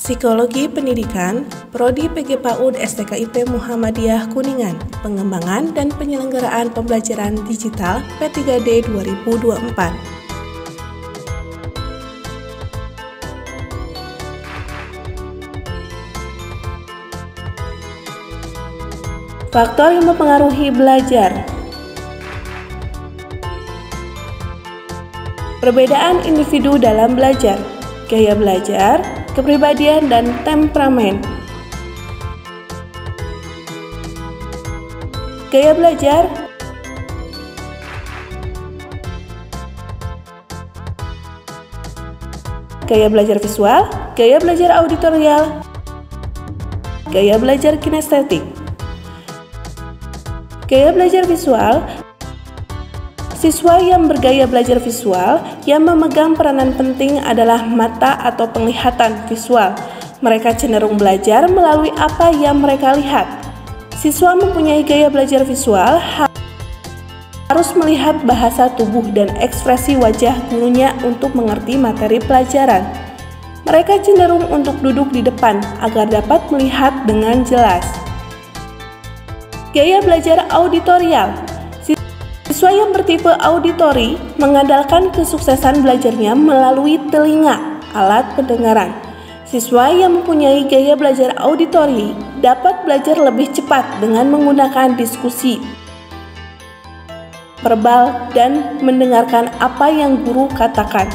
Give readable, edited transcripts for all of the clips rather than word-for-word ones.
Psikologi Pendidikan, Prodi PGPAUD STKIP Muhammadiyah Kuningan, Pengembangan dan Penyelenggaraan Pembelajaran Digital P3D 2024. Faktor yang mempengaruhi belajar. Perbedaan individu dalam belajar, gaya belajar, kepribadian, dan temperamen. Gaya belajar visual, gaya belajar auditorial, gaya belajar kinestetik. Gaya belajar visual, siswa yang bergaya belajar visual yang memegang peranan penting adalah mata atau penglihatan visual. Mereka cenderung belajar melalui apa yang mereka lihat. Siswa mempunyai gaya belajar visual harus melihat bahasa tubuh dan ekspresi wajah gurunya untuk mengerti materi pelajaran. Mereka cenderung untuk duduk di depan agar dapat melihat dengan jelas. Gaya belajar auditorial. Siswa yang bertipe auditori mengandalkan kesuksesan belajarnya melalui telinga, alat pendengaran. Siswa yang mempunyai gaya belajar auditori dapat belajar lebih cepat dengan menggunakan diskusi verbal dan mendengarkan apa yang guru katakan.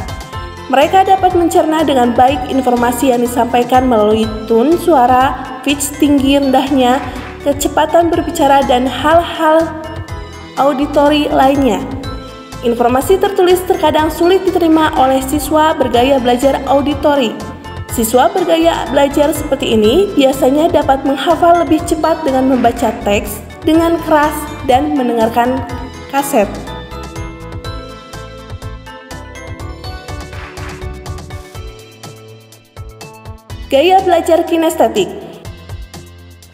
Mereka dapat mencerna dengan baik informasi yang disampaikan melalui tone suara, pitch tinggi rendahnya, kecepatan berbicara, dan hal-hal auditori lainnya. Informasi tertulis terkadang sulit diterima oleh siswa bergaya belajar auditori. Siswa bergaya belajar seperti ini biasanya dapat menghafal lebih cepat dengan membaca teks dengan keras dan mendengarkan kaset. Gaya belajar kinestetik.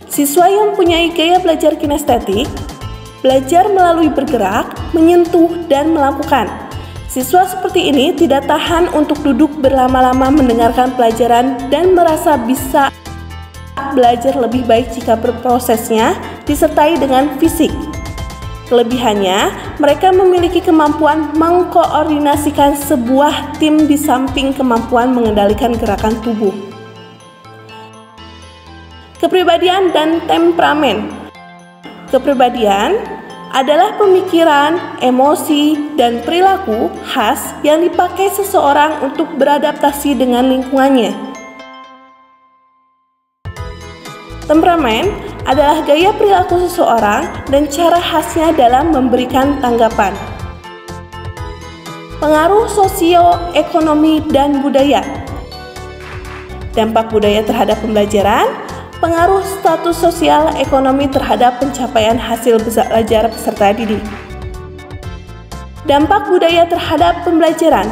Siswa yang mempunyai gaya belajar kinestetik belajar melalui bergerak, menyentuh, dan melakukan. Siswa seperti ini tidak tahan untuk duduk berlama-lama mendengarkan pelajaran dan merasa bisa belajar lebih baik jika berprosesnya disertai dengan fisik. Kelebihannya, mereka memiliki kemampuan mengkoordinasikan sebuah tim di samping kemampuan mengendalikan gerakan tubuh. Kepribadian dan temperamen. Kepribadian adalah pemikiran, emosi, dan perilaku khas yang dipakai seseorang untuk beradaptasi dengan lingkungannya. Temperamen adalah gaya perilaku seseorang dan cara khasnya dalam memberikan tanggapan. Pengaruh sosioekonomi dan budaya. Dampak budaya terhadap pembelajaran. Pengaruh status sosial ekonomi terhadap pencapaian hasil belajar peserta didik. Dampak budaya terhadap pembelajaran.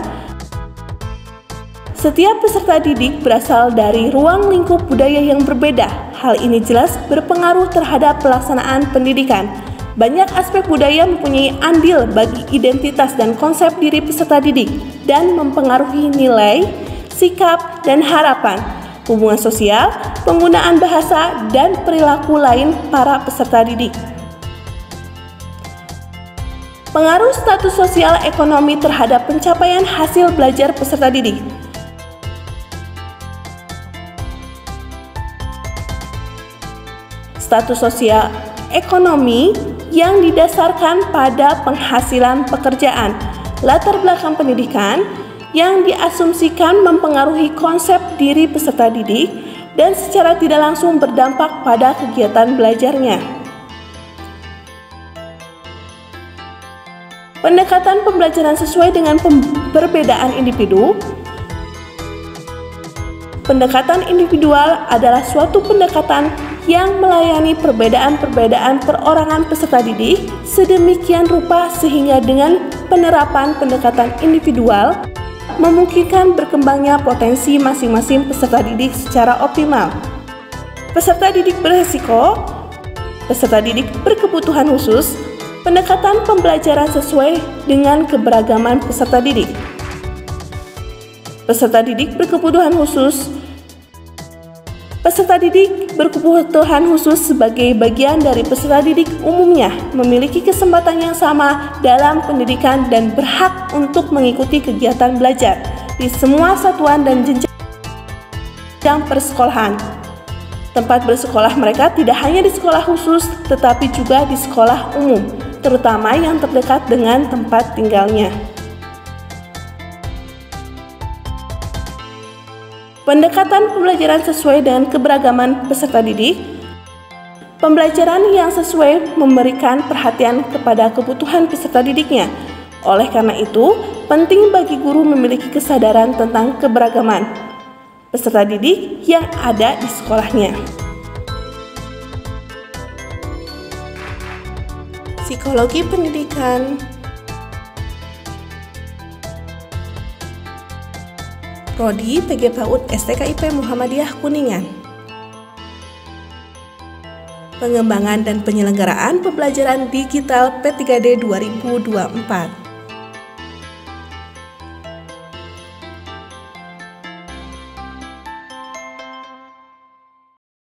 Setiap peserta didik berasal dari ruang lingkup budaya yang berbeda. Hal ini jelas berpengaruh terhadap pelaksanaan pendidikan. Banyak aspek budaya mempunyai andil bagi identitas dan konsep diri peserta didik dan mempengaruhi nilai, sikap, dan harapan, hubungan sosial, penggunaan bahasa, dan perilaku lain para peserta didik. Pengaruh status sosial ekonomi terhadap pencapaian hasil belajar peserta didik. Status sosial ekonomi yang didasarkan pada penghasilan pekerjaan, latar belakang pendidikan, yang diasumsikan mempengaruhi konsep diri peserta didik dan secara tidak langsung berdampak pada kegiatan belajarnya. Pendekatan pembelajaran sesuai dengan perbedaan individu. Pendekatan individual adalah suatu pendekatan yang melayani perbedaan-perbedaan perorangan peserta didik sedemikian rupa sehingga dengan penerapan pendekatan individual memungkinkan berkembangnya potensi masing-masing peserta didik secara optimal. Peserta didik beresiko, peserta didik berkebutuhan khusus, pendekatan pembelajaran sesuai dengan keberagaman peserta didik. Peserta didik berkebutuhan khusus Peserta didik berkebutuhan khusus sebagai bagian dari peserta didik umumnya memiliki kesempatan yang sama dalam pendidikan dan berhak untuk mengikuti kegiatan belajar di semua satuan dan jenjang persekolahan. Tempat bersekolah mereka tidak hanya di sekolah khusus, tetapi juga di sekolah umum, terutama yang terdekat dengan tempat tinggalnya. Pendekatan pembelajaran sesuai dengan keberagaman peserta didik. Pembelajaran yang sesuai memberikan perhatian kepada kebutuhan peserta didiknya. Oleh karena itu, penting bagi guru memiliki kesadaran tentang keberagaman peserta didik yang ada di sekolahnya. Psikologi pendidikan. Prodi PG PAUD STKIP Muhammadiyah Kuningan. Pengembangan dan penyelenggaraan pembelajaran digital P3D 2024.